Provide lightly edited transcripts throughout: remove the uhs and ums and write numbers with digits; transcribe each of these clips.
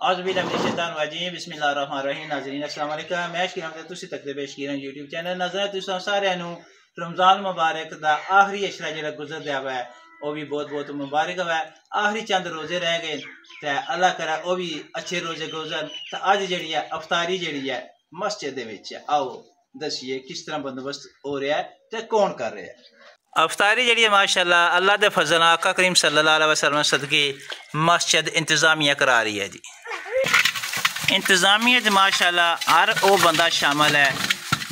औज़ुबिल्लाहि बिस्मिल्लाहिर्रहमानिर्रहीम। नाज़रीन अस्सलाम वालेकुम। मैं शकीर अहमद तुसी तक दे पेश कीरन यूट्यूब चैनल नज़र तुसां सारिਆਂ ਨੂੰ रमज़ान मुबारक दा आखिरी अशरा जेड़ा गुजरदा हुआ है वो भी बहुत बहुत मुबारक हुआ है। आखिरी चंद रोजे रह गए ते अल्लाह करे वो भी अच्छे रोजे गुजरन। ते अज जेड़ी है अफ्तारी जेड़ी है मस्जिद दे विच है। आओ दसिए किस तरह बंदोबस्त हो रहा है ते कौन कर रहा है। अफ्तारी जी माशाअल्लाह अल्लाह के फजल आका करीम सल्लल्लाहु अलैहि वसल्लम सदके मस्जिद इंतजामिया करा रही है जी। इंतजामिया माशाअल्लाह हर वो बंदा शामिल है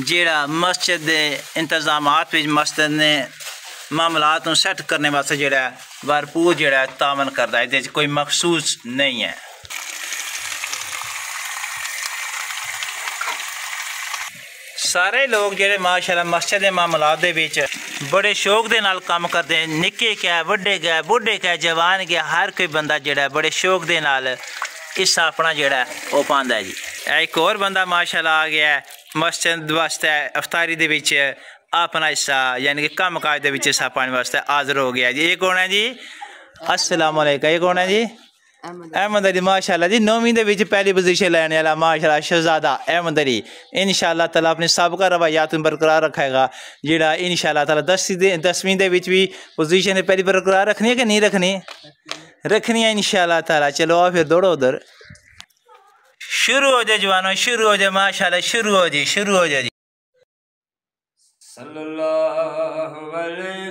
जेड़ा मस्जिद के इंतजामात मस्जिद ने मामलात को सैट करने वास्ते जेड़ा भरपूर जेड़ा तावन करता है। ये कोई मखसूस नहीं है। सारे लोग जेड़े माशाअल्लाह मस्जिद के मामलात दे विच बड़े शौक दे नाल काम करते हैं। निक्के क्या वड्डे क्या बुढ़े क्या जवान क्या हर कोई बंदा जेड़ा बड़े शौक दे नाल हिस्सा अपना जेड़ा वो पांदा है जी। एक और बंदा माशाअल्लाह आ गया है मस्जिद वास्ते अफ्तारी दे विच अपना हिस्सा यानी कि कम काज दे विच हिस्सा पाने वास्ते हाजिर हो गया जी। ये कौन है जी? अस्सलाम वालेकुम। ये कौन है जी? अहमद अली माशाअल्लाह जी। 9वीं दे विच पहली पोजीशन लैने वाला माशाअल्लाह शहजादा अहमद अली इंशाअल्लाह ताला अपने सबका रवायात बरकरार रखेगा। जेड़ा इंशाअल्लाह ताला 10वीं दे विच भी पोजीशन पहली बरकरार रखनी है कि नहीं रखनी? रखनी है इंशाअल्लाह ताला। चलो आओ फिर दौड़ो उधर। शुरू हो जाए जवानों, शुरू हो जाए माशाअल्लाह, शुरू हो जी, शुरू हो जाए जी। सल्लल्लाहु अलैहि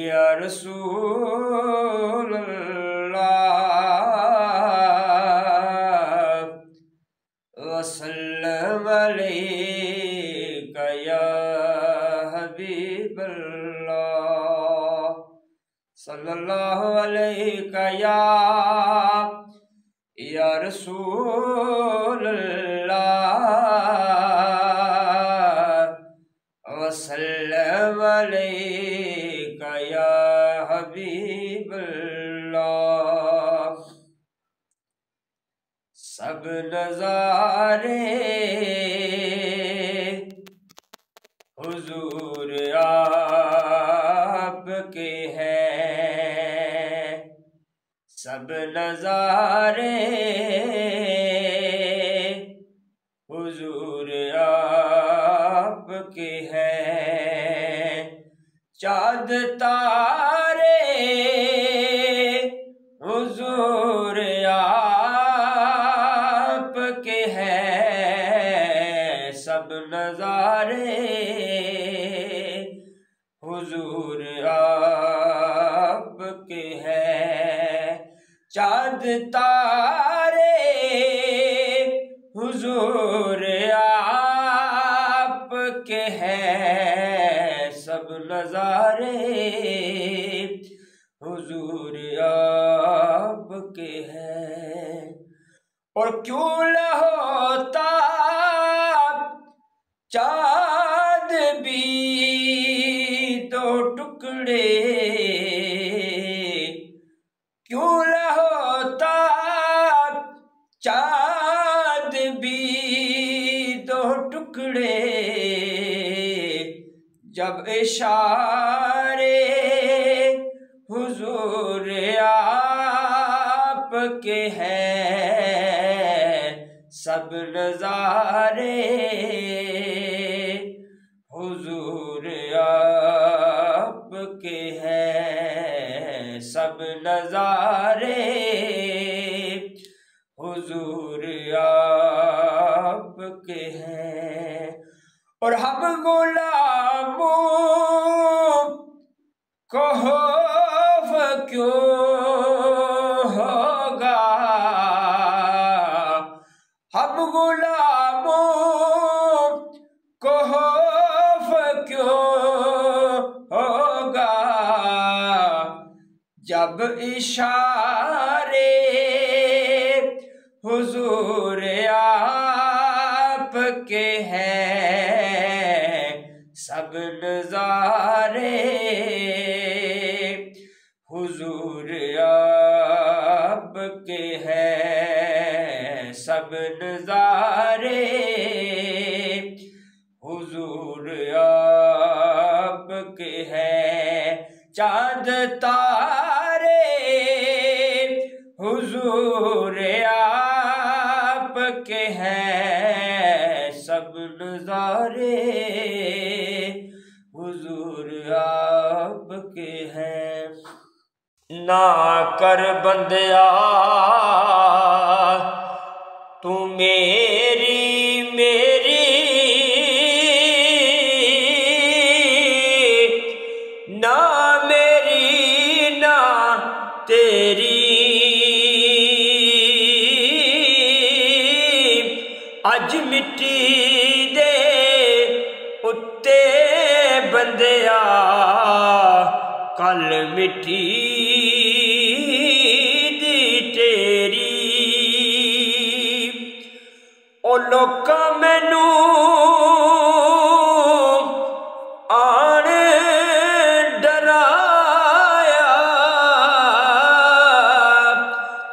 या रसूल अल्लाह वसल्लम अलैका या हबीब अल्लाह सल्लल्लाहु अलैका या रसूल अल्लाह वसल्लम अलैका या हबीब अल्लाह। सब नज़ारे हुजूर आपके हैं, सब नज़ारे हुजूर आपके हैं। चाँद तारे हुजूर आपके हैं, सब नज़ारे हुजूर आपके हैं। चाँद तारे हुजूर आपके हैं, सब नज़ारे हुजूर आपके हैं। और क्यों न होता चाँद भी दो टुकड़े, क्यों न होता चाँद भी दो टुकड़े, जब इशारे हुजूर आपके हैं, सब नज़ारे हुजूर आपके हैं, सब नज़ारे हुजूर आपके हैं। और हम गुलामों को खौफ क्यों होगा, हम गुलामों को खौफ क्यों होगा, जब इशारे हुजूर आपके हैं, सब नज़ारे हुजूर आपके हैं, सब नज़ारे हुजूर आपके हैं। चांद तारे हुजूर आपके हैं सब नज़ारे, हुजूर आपके हैं। ना कर बंदिया तू मेरी मेरी, ना मेरी ना तेरी, अज मिट्टी दे उत्ते बंदिया कल मिट्टी दी तेरी। ओ लोका मैनू आण डराया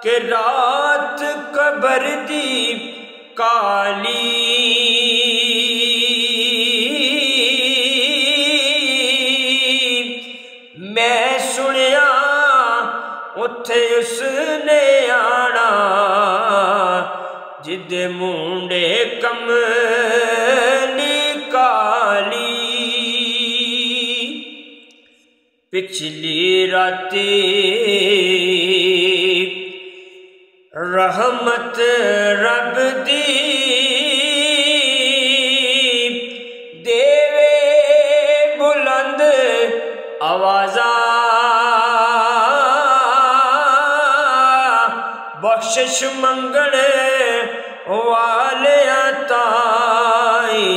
कि रात कबर दी काली, मैं सुनिया उथे उसने आना जिदे मुंडे कमली काली। पिछली राती रहमत रब दी देवे बुलंद आवाज़ा, बख्शिश मंगण वाले ताई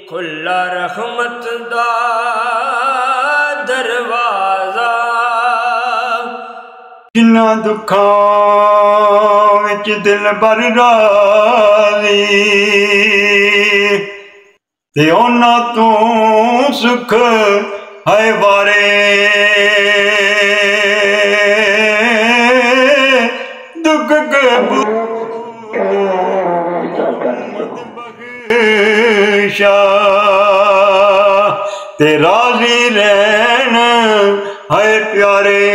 खुला रहमत दा दरवाजा। जिन्ना दुखां विच दिल बर राज़ी ते उन्हां तू सुख है वारे, दुख बख्शा ते राज़ी रहन है प्यारे।